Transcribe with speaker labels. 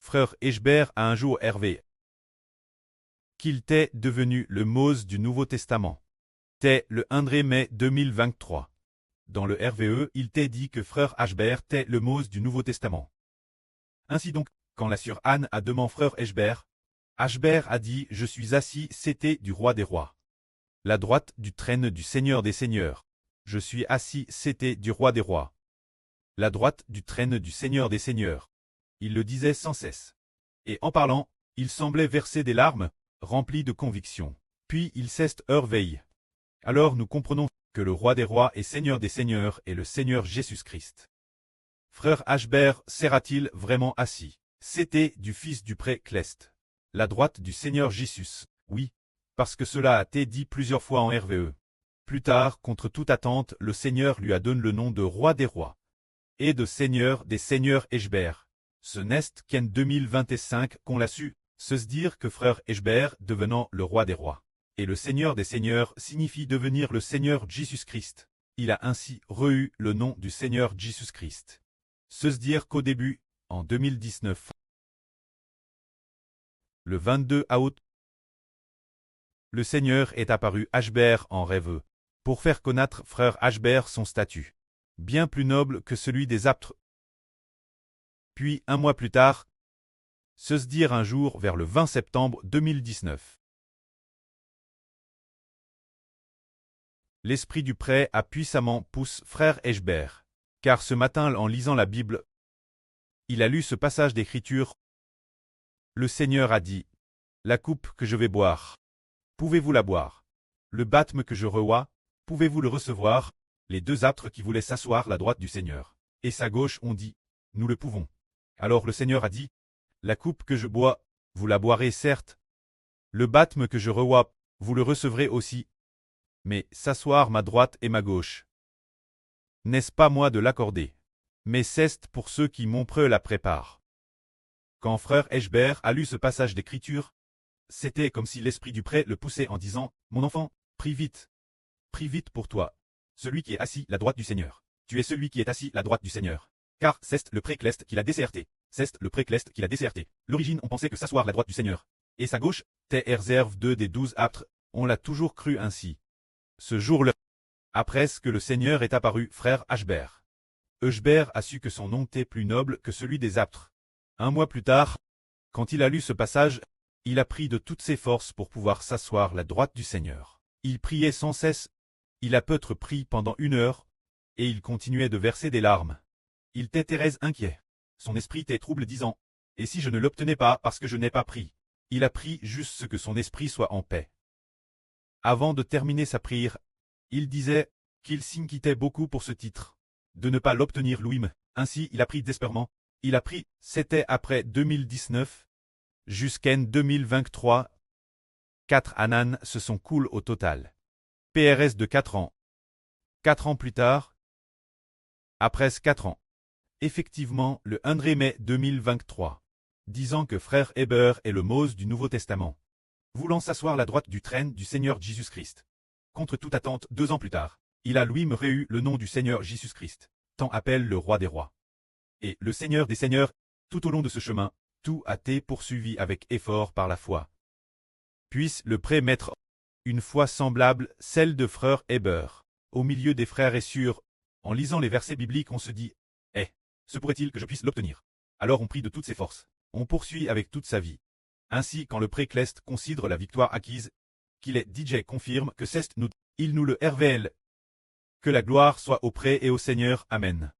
Speaker 1: frère Eshbert a un jour rêvé qu'il était devenu le Mose du Nouveau Testament. T'es le 1 mai 2023. Dans le RVE, il t'est dit que frère Eshbert t'est le Mose du Nouveau Testament. Ainsi donc, quand la sœur Anne a demandé frère Eshbert a dit « Je suis assis, c'était du roi des rois. La droite du trône du Seigneur des seigneurs. Je suis assis, c'était du roi des rois. La droite du trône du Seigneur des seigneurs. » Il le disait sans cesse. Et en parlant, il semblait verser des larmes, remplies de conviction. Puis il s'est éveillé. Alors nous comprenons que le roi des rois et Seigneur des seigneurs est le Seigneur Jésus-Christ. Frère Eshbert sera-t-il vraiment assis? C'était du fils du pré-Clest. La droite du Seigneur Jésus, oui, parce que cela a été dit plusieurs fois en RVE. Plus tard, contre toute attente, le Seigneur lui a donné le nom de roi des rois et de Seigneur des seigneurs Eshbert. Ce n'est qu'en 2025 qu'on l'a su, se dire que frère Eshbert devenant le roi des rois. Et le Seigneur des seigneurs signifie devenir le Seigneur Jésus-Christ. Il a ainsi eu le nom du Seigneur Jésus-Christ. Se dire qu'au début, en 2019, le 22 août, le Seigneur est apparu Eshbert en rêve, pour faire connaître frère Eshbert son statut, bien plus noble que celui des apôtres. Puis, un mois plus tard, se dire un jour vers le 20 septembre 2019. L'esprit du prêt a puissamment poussé frère Eshbert, car ce matin en lisant la Bible, il a lu ce passage d'Écriture. Le Seigneur a dit, « La coupe que je vais boire, pouvez-vous la boire? Le baptême que je reçois, pouvez-vous le recevoir ?» Les deux apôtres qui voulaient s'asseoir à la droite du Seigneur et sa gauche ont dit, « Nous le pouvons. » Alors le Seigneur a dit, « La coupe que je bois, vous la boirez certes. Le baptême que je reçois, vous le recevrez aussi. Mais s'asseoir ma droite et ma gauche, n'est-ce pas moi de l'accorder? Mais c'est pour ceux qui mon preux la préparent. » Quand frère Eshbert a lu ce passage d'Écriture, c'était comme si l'esprit du prêt le poussait en disant, « Mon enfant, prie vite pour toi, celui qui est assis à la droite du Seigneur. Tu es celui qui est assis à la droite du Seigneur. Car c'est le pré-Clest qui l'a déserté. C'est le pré-Clest qui l'a déserté. L'origine on pensait que s'asseoir à la droite du Seigneur et sa gauche, t'es réserve 2 des 12 apôtres, on l'a toujours cru ainsi. Ce jour-là, après ce que le Seigneur est apparu, frère Eshbert. Eshbert a su que son nom était plus noble que celui des apôtres. Un mois plus tard, quand il a lu ce passage, il a pris de toutes ses forces pour pouvoir s'asseoir à la droite du Seigneur. Il priait sans cesse, il a peut-être prié pendant 1 heure, et il continuait de verser des larmes. Il était très inquiet. Son esprit était trouble disant, « Et si je ne l'obtenais pas parce que je n'ai pas prié ?» Il a prié juste ce que son esprit soit en paix. Avant de terminer sa prière, il disait qu'il s'inquiétait beaucoup pour ce titre, de ne pas l'obtenir lui-même. Ainsi il a prié désespérément. Il a prié, c'était après 2019, jusqu'en 2023. 4 années se sont coulées au total. PRS de 4 ans. 4 ans plus tard, après 4 ans. Effectivement, le 1 mai 2023, disant que frère Eshbert est le Mose du Nouveau Testament, voulant s'asseoir à la droite du trône du Seigneur Jésus-Christ. Contre toute attente, 2 ans plus tard, il a lui-même eu le nom du Seigneur Jésus-Christ, tant appelle le roi des rois. Et le Seigneur des seigneurs, tout au long de ce chemin, tout a été poursuivi avec effort par la foi. Puisse le pré-mettre une foi semblable, celle de frère Eshbert, au milieu des frères et sœurs. En lisant les versets bibliques on se dit, « Eh, se pourrait-il que je puisse l'obtenir ?» Alors on prie de toutes ses forces. On poursuit avec toute sa vie. Ainsi quand le pré-Clest considère la victoire acquise, qu'il est DJ confirme que c'est nous, il nous le révèle. Que la gloire soit au pré et au Seigneur. Amen.